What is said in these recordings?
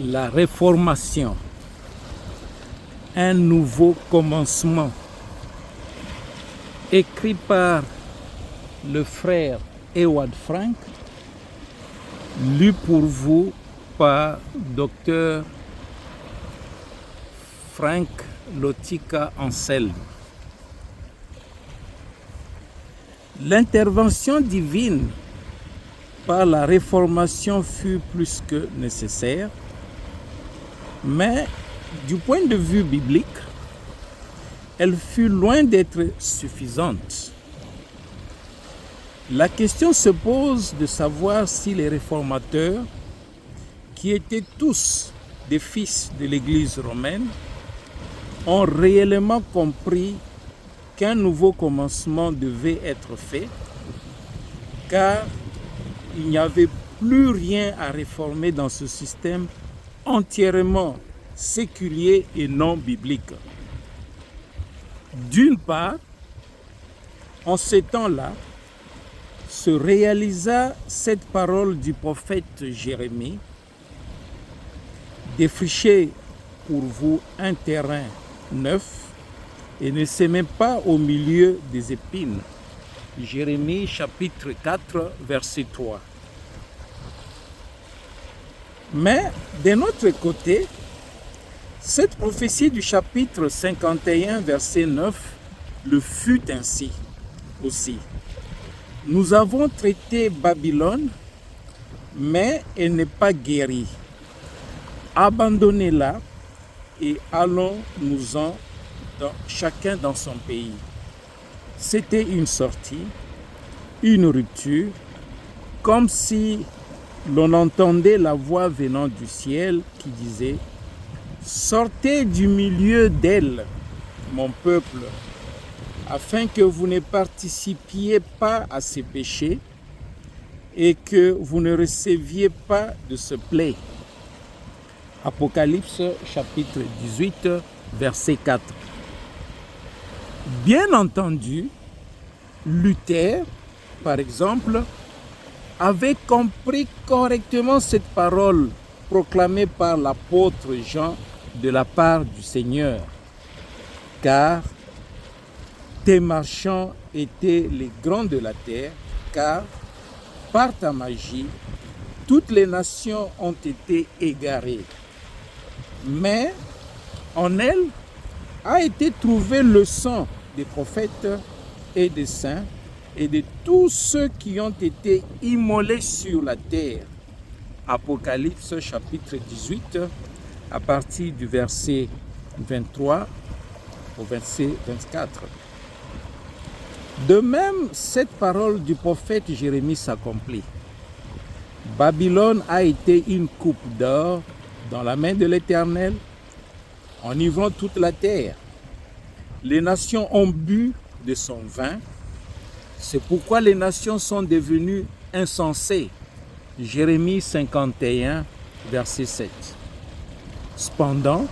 La Réformation, un nouveau commencement, écrit par le frère Ewald Frank, lu pour vous par Dr Frank Lotika Anselme. L'intervention divine par la Réformation fut plus que nécessaire, mais du point de vue biblique, elle fut loin d'être suffisante. La question se pose de savoir si les réformateurs, qui étaient tous des fils de l'Église romaine, ont réellement compris qu'un nouveau commencement devait être fait, car il n'y avait plus rien à réformer dans ce système entièrement séculier et non biblique. D'une part, en ces temps-là, se réalisa cette parole du prophète Jérémie: « Défrichez pour vous un terrain neuf et ne semez pas au milieu des épines. » Jérémie chapitre 4, verset 3. Mais d'un autre côté, cette prophétie du chapitre 51, verset 9, le fut ainsi aussi. Nous avons traité Babylone, mais elle n'est pas guérie. Abandonnez-la et allons-nous-en chacun dans son pays. C'était une sortie, une rupture, comme si l'on entendait la voix venant du ciel qui disait: « Sortez du milieu d'elle, mon peuple, afin que vous ne participiez pas à ses péchés et que vous ne receviez pas de ce plaie. » Apocalypse chapitre 18, verset 4. Bien entendu, Luther, par exemple, avait compris correctement cette parole proclamée par l'apôtre Jean de la part du Seigneur, car tes marchands étaient les grands de la terre, car par ta magie, toutes les nations ont été égarées. Mais en elle a été trouvé le sang des prophètes et des saints et de tous ceux qui ont été immolés sur la terre. Apocalypse chapitre 18, à partir du verset 23 au verset 24. De même, cette parole du prophète Jérémie s'accomplit. Babylone a été une coupe d'or dans la main de l'Éternel, enivrant toute la terre. Les nations ont bu de son vin. C'est pourquoi les nations sont devenues insensées. Jérémie 51, verset 7. Cependant,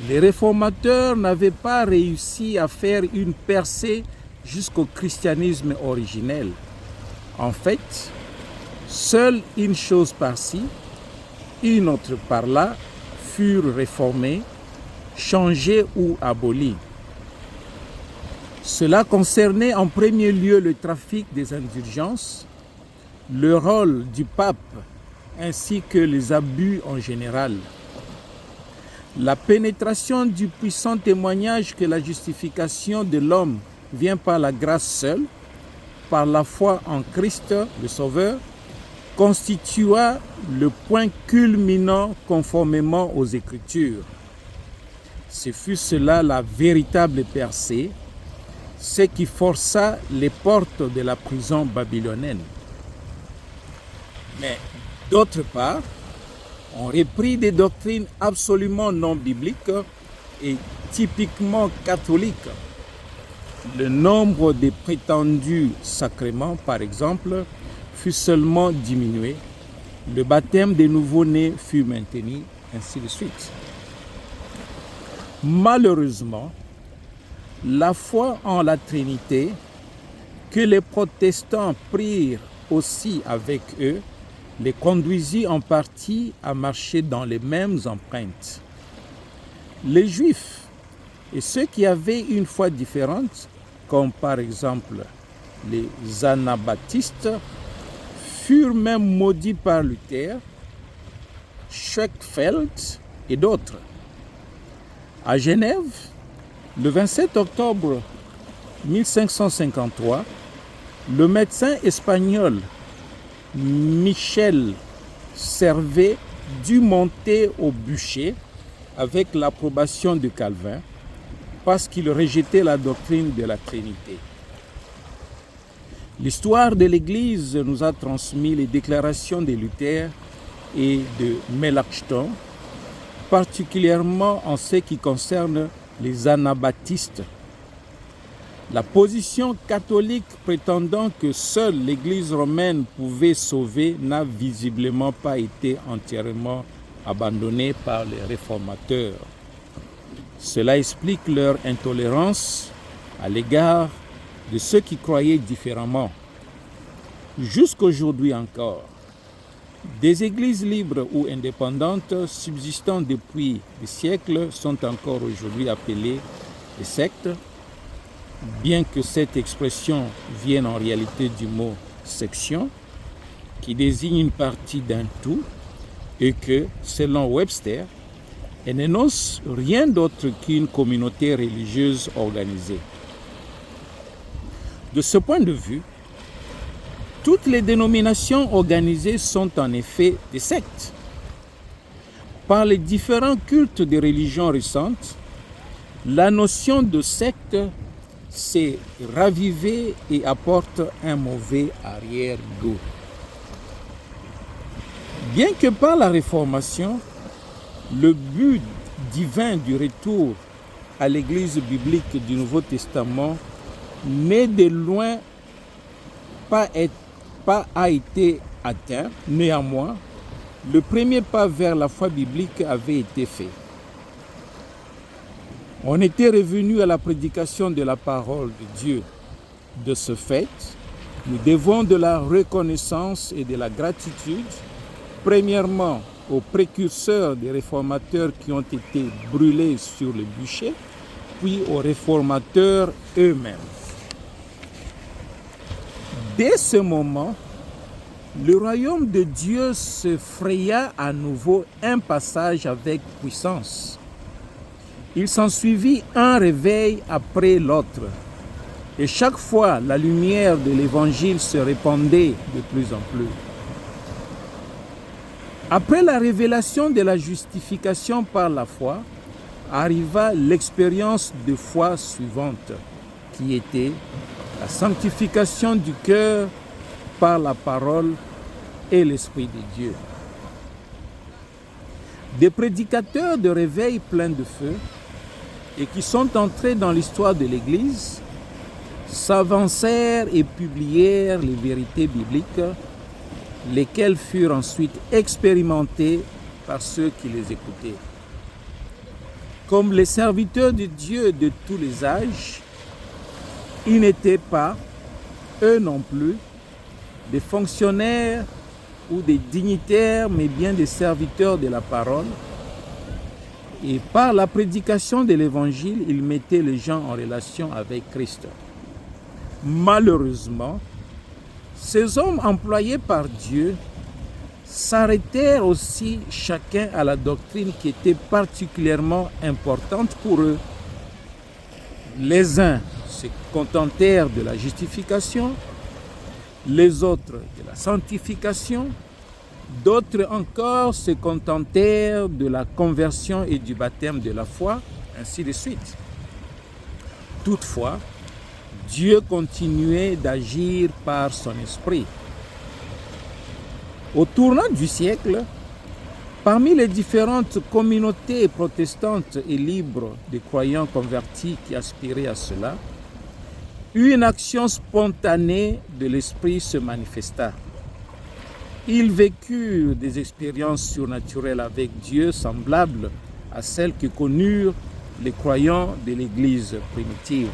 les réformateurs n'avaient pas réussi à faire une percée jusqu'au christianisme originel. En fait, seule une chose par-ci, une autre par-là furent réformées, changées ou abolies. Cela concernait en premier lieu le trafic des indulgences, le rôle du pape ainsi que les abus en général. La pénétration du puissant témoignage que la justification de l'homme vient par la grâce seule, par la foi en Christ le Sauveur, constitua le point culminant conformément aux Écritures. Ce fut cela la véritable percée, ce qui força les portes de la prison babylonienne. Mais d'autre part, on reprit des doctrines absolument non bibliques et typiquement catholiques. Le nombre des prétendus sacrements, par exemple, fut seulement diminué. Le baptême des nouveau-nés fut maintenu, ainsi de suite. Malheureusement, la foi en la Trinité, que les protestants prirent aussi avec eux, les conduisit en partie à marcher dans les mêmes empreintes. Les Juifs et ceux qui avaient une foi différente, comme par exemple les anabaptistes, furent même maudits par Luther, Schwenkfeld et d'autres. À Genève, le 27 octobre 1553, le médecin espagnol Michel Servet dut monter au bûcher avec l'approbation de Calvin parce qu'il rejetait la doctrine de la Trinité. L'histoire de l'Église nous a transmis les déclarations de Luther et de Melanchthon, particulièrement en ce qui concerne les anabaptistes. La position catholique prétendant que seule l'Église romaine pouvait sauver n'a visiblement pas été entièrement abandonnée par les réformateurs. Cela explique leur intolérance à l'égard de ceux qui croyaient différemment. Jusqu'aujourd'hui encore, des églises libres ou indépendantes subsistant depuis des siècles sont encore aujourd'hui appelées des sectes, bien que cette expression vienne en réalité du mot section, qui désigne une partie d'un tout, et que, selon Webster, elle n'énonce rien d'autre qu'une communauté religieuse organisée. De ce point de vue, toutes les dénominations organisées sont en effet des sectes. Par les différents cultes des religions récentes, la notion de secte s'est ravivée et apporte un mauvais arrière-goût. Bien que par la Réformation, le but divin du retour à l'Église biblique du Nouveau Testament n'est de loin pas été atteint, néanmoins, le premier pas vers la foi biblique avait été fait. On était revenu à la prédication de la parole de Dieu. De ce fait, nous devons de la reconnaissance et de la gratitude, premièrement aux précurseurs des réformateurs qui ont été brûlés sur le bûcher, puis aux réformateurs eux-mêmes. Dès ce moment, le royaume de Dieu se fraya à nouveau un passage avec puissance. Il s'ensuivit un réveil après l'autre, et chaque fois la lumière de l'Évangile se répandait de plus en plus. Après la révélation de la justification par la foi, arriva l'expérience de foi suivante, qui était la sanctification du cœur par la parole et l'Esprit de Dieu. Des prédicateurs de réveil pleins de feu et qui sont entrés dans l'histoire de l'Église s'avancèrent et publièrent les vérités bibliques, lesquelles furent ensuite expérimentées par ceux qui les écoutaient. Comme les serviteurs de Dieu de tous les âges, ils n'étaient pas, eux non plus, des fonctionnaires ou des dignitaires, mais bien des serviteurs de la parole. Et par la prédication de l'Évangile, ils mettaient les gens en relation avec Christ. Malheureusement, ces hommes employés par Dieu s'arrêtèrent aussi chacun à la doctrine qui était particulièrement importante pour eux. Les uns se contentèrent de la justification, les autres de la sanctification, d'autres encore se contentèrent de la conversion et du baptême de la foi, ainsi de suite. Toutefois, Dieu continuait d'agir par son esprit. Au tournant du siècle, parmi les différentes communautés protestantes et libres de croyants convertis qui aspiraient à cela, une action spontanée de l'esprit se manifesta. Ils vécurent des expériences surnaturelles avec Dieu semblables à celles que connurent les croyants de l'Église primitive.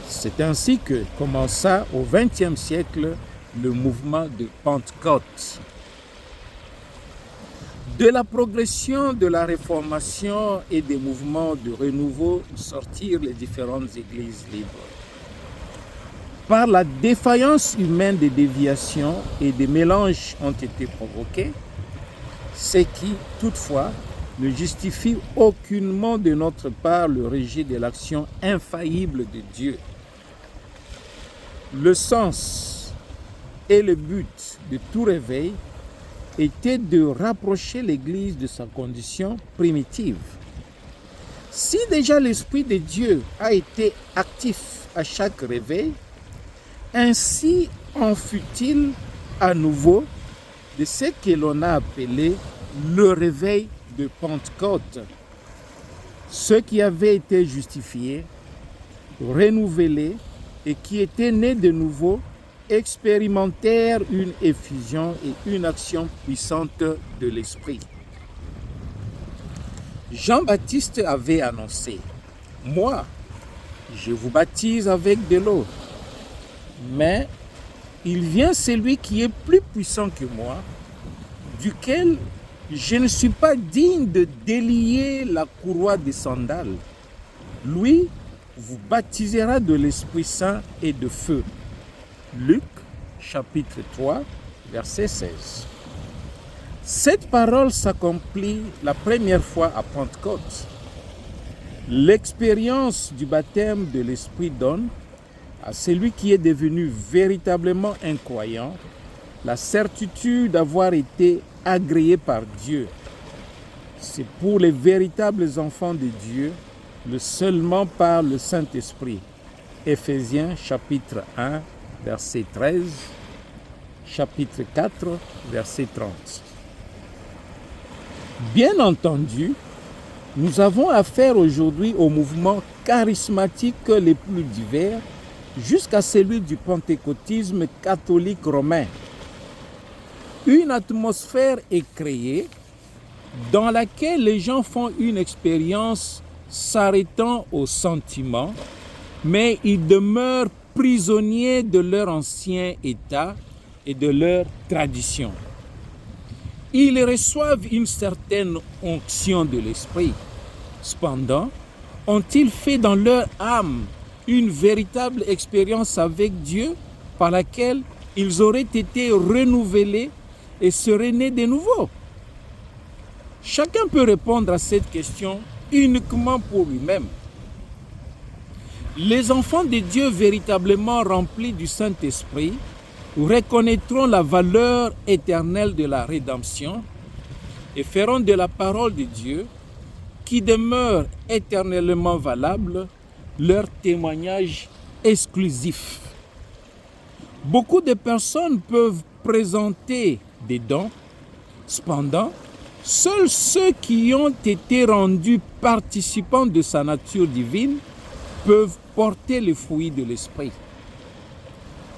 C'est ainsi que commença au XXe siècle le mouvement de Pentecôte. De la progression de la réformation et des mouvements de renouveau sortirent les différentes églises libres. Par la défaillance humaine, des déviations et des mélanges ont été provoqués, ce qui, toutefois, ne justifie aucunement de notre part le rejet de l'action infaillible de Dieu. Le sens et le but de tout réveil était de rapprocher l'Église de sa condition primitive. Si déjà l'Esprit de Dieu a été actif à chaque réveil, ainsi en fut-il à nouveau de ce que l'on a appelé le réveil de Pentecôte. Ceux qui avaient été justifiés, renouvelés et qui étaient nés de nouveau expérimentèrent une effusion et une action puissante de l'Esprit. Jean-Baptiste avait annoncé, « Moi, je vous baptise avec de l'eau, mais il vient celui qui est plus puissant que moi, duquel je ne suis pas digne de délier la courroie des sandales. Lui vous baptisera de l'Esprit Saint et de feu. » Luc, chapitre 3, verset 16. Cette parole s'accomplit la première fois à Pentecôte. L'expérience du baptême de l'Esprit donne à celui qui est devenu véritablement incroyant la certitude d'avoir été agréé par Dieu. C'est pour les véritables enfants de Dieu, le seulement par le Saint-Esprit. Éphésiens chapitre 1, verset 13, chapitre 4, verset 30. Bien entendu, nous avons affaire aujourd'hui aux mouvements charismatiques les plus divers, jusqu'à celui du pentecôtisme catholique romain. Une atmosphère est créée dans laquelle les gens font une expérience s'arrêtant aux sentiments, mais ils demeurent prisonniers de leur ancien état et de leur tradition. Ils reçoivent une certaine onction de l'esprit. Cependant, ont-ils fait dans leur âme une véritable expérience avec Dieu par laquelle ils auraient été renouvelés et seraient nés de nouveau? Chacun peut répondre à cette question uniquement pour lui-même. Les enfants de Dieu véritablement remplis du Saint-Esprit reconnaîtront la valeur éternelle de la rédemption et feront de la parole de Dieu, qui demeure éternellement valable, leur témoignage exclusif. Beaucoup de personnes peuvent présenter des dons, cependant, seuls ceux qui ont été rendus participants de sa nature divine peuvent porter les fruits de l'Esprit.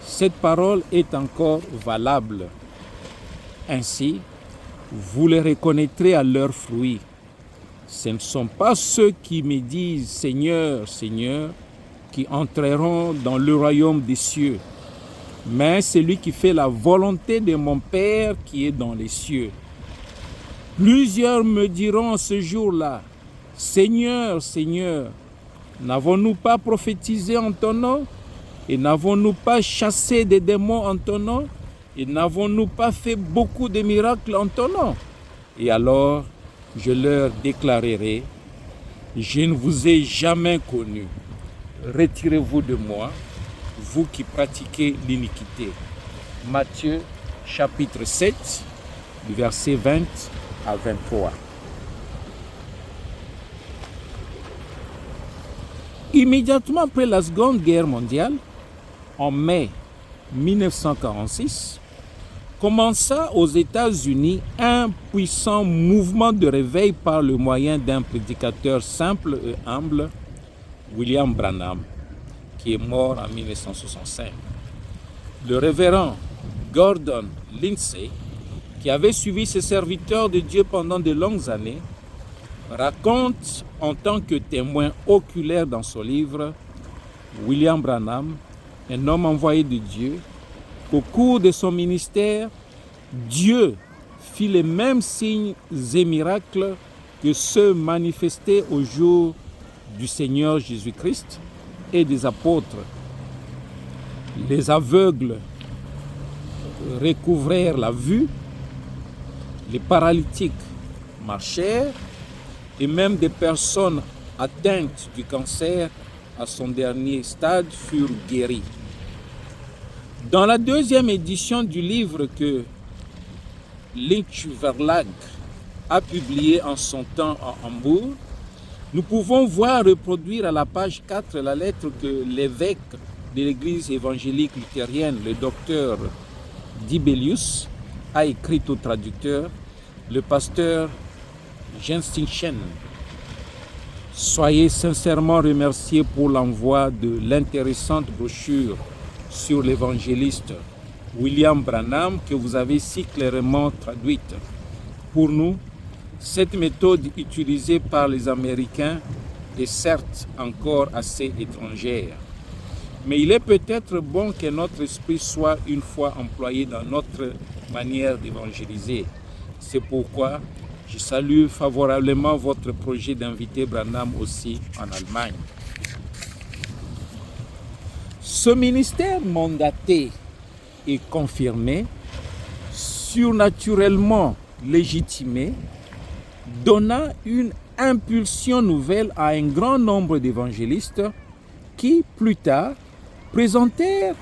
Cette parole est encore valable. Ainsi, vous les reconnaîtrez à leurs fruits. Ce ne sont pas ceux qui me disent « Seigneur, Seigneur » qui entreront dans le royaume des cieux, mais celui qui fait la volonté de mon Père qui est dans les cieux. Plusieurs me diront ce jour-là, « Seigneur, Seigneur, n'avons-nous pas prophétisé en ton nom? Et n'avons-nous pas chassé des démons en ton nom? Et n'avons-nous pas fait beaucoup de miracles en ton nom? » Et alors, je leur déclarerai, « Je ne vous ai jamais connu. Retirez-vous de moi, vous qui pratiquez l'iniquité. » Matthieu, chapitre 7, du verset 20 à 23. Immédiatement après la Seconde Guerre mondiale, en mai 1946, commença aux États-Unis un puissant mouvement de réveil par le moyen d'un prédicateur simple et humble, William Branham, qui est mort en 1965. Le révérend Gordon Lindsay, qui avait suivi ses serviteurs de Dieu pendant de longues années, raconte en tant que témoin oculaire dans son livre William Branham, un homme envoyé de Dieu, qu'au cours de son ministère, Dieu fit les mêmes signes et miracles que ceux manifestés au jour du Seigneur Jésus-Christ et des apôtres. Les aveugles recouvrèrent la vue, les paralytiques marchèrent et même des personnes atteintes du cancer à son dernier stade furent guéries. Dans la deuxième édition du livre que Lynch Verlag a publié en son temps à Hambourg, nous pouvons voir reproduire à la page 4 la lettre que l'évêque de l'église évangélique luthérienne, le docteur Dibelius, a écrite au traducteur, le pasteur Genstinchen. Soyez sincèrement remerciés pour l'envoi de l'intéressante brochure sur l'évangéliste William Branham que vous avez si clairement traduite. Pour nous, cette méthode utilisée par les Américains est certes encore assez étrangère, mais il est peut-être bon que notre esprit soit une fois employé dans notre manière d'évangéliser. C'est pourquoi je salue favorablement votre projet d'inviter Branham aussi en Allemagne. Ce ministère mandaté et confirmé, surnaturellement légitimé, donna une impulsion nouvelle à un grand nombre d'évangélistes qui, plus tard, présentèrent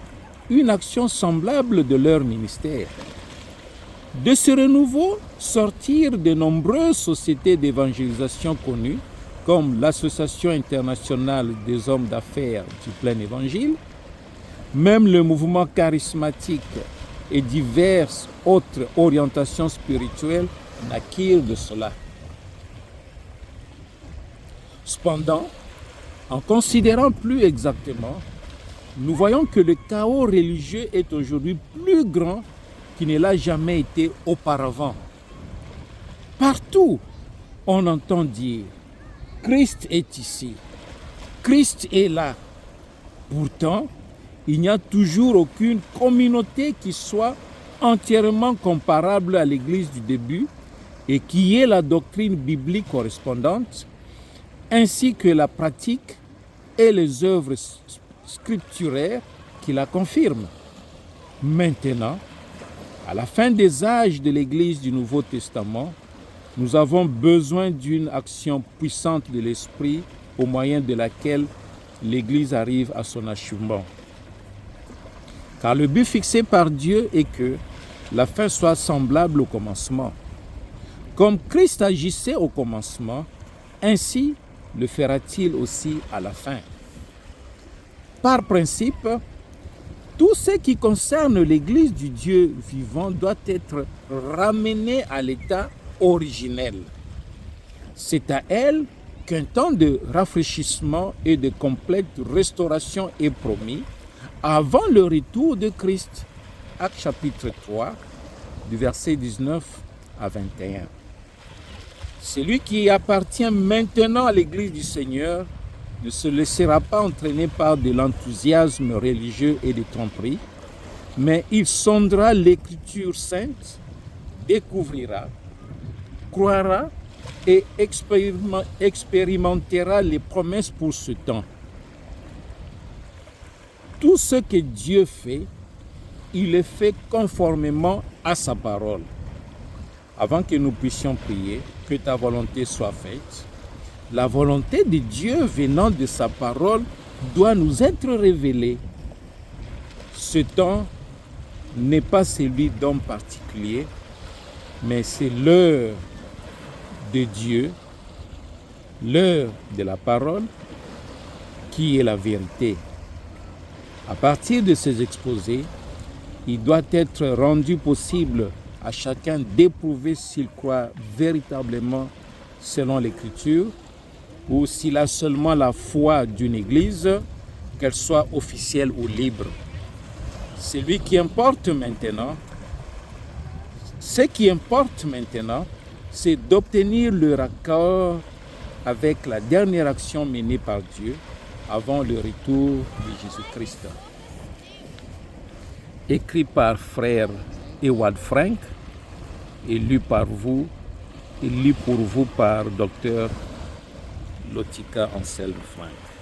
une action semblable de leur ministère. De ce renouveau sortirent de nombreuses sociétés d'évangélisation connues, comme l'Association internationale des hommes d'affaires du plein évangile, même le mouvement charismatique et diverses autres orientations spirituelles naquirent de cela. Cependant, en considérant plus exactement, nous voyons que le chaos religieux est aujourd'hui plus grand qu'il ne l'a jamais été auparavant. Partout, on entend dire « Christ est ici, Christ est là ». Pourtant, il n'y a toujours aucune communauté qui soit entièrement comparable à l'Église du début et qui ait la doctrine biblique correspondante, ainsi que la pratique et les œuvres scripturaires qui la confirment. Maintenant, à la fin des âges de l'Église du Nouveau Testament, nous avons besoin d'une action puissante de l'Esprit au moyen de laquelle l'Église arrive à son achèvement. Car le but fixé par Dieu est que la fin soit semblable au commencement. Comme Christ agissait au commencement, ainsi le fera-t-il aussi à la fin. Par principe, tout ce qui concerne l'Église du Dieu vivant doit être ramené à l'état originel. C'est à elle qu'un temps de rafraîchissement et de complète restauration est promis avant le retour de Christ. Actes chapitre 3, du verset 19 à 21. Celui qui appartient maintenant à l'Église du Seigneur ne se laissera pas entraîner par de l'enthousiasme religieux et des tromperies, mais il sondera l'Écriture sainte, découvrira, croira et expérimentera les promesses pour ce temps. Tout ce que Dieu fait, il le fait conformément à sa parole. Avant que nous puissions prier, que ta volonté soit faite, la volonté de Dieu venant de sa parole doit nous être révélée. Ce temps n'est pas celui d'homme particulier, mais c'est l'heure de Dieu, l'heure de la parole, qui est la vérité. À partir de ces exposés, il doit être rendu possible à chacun d'éprouver s'il croit véritablement selon l'Écriture ou s'il a seulement la foi d'une Église, qu'elle soit officielle ou libre. Ce qui importe maintenant, c'est d'obtenir le raccord avec la dernière action menée par Dieu avant le retour de Jésus-Christ. Écrit par frère Ewald Frank, et lu par vous, et lu pour vous par Dr Lotika Anselme Frank.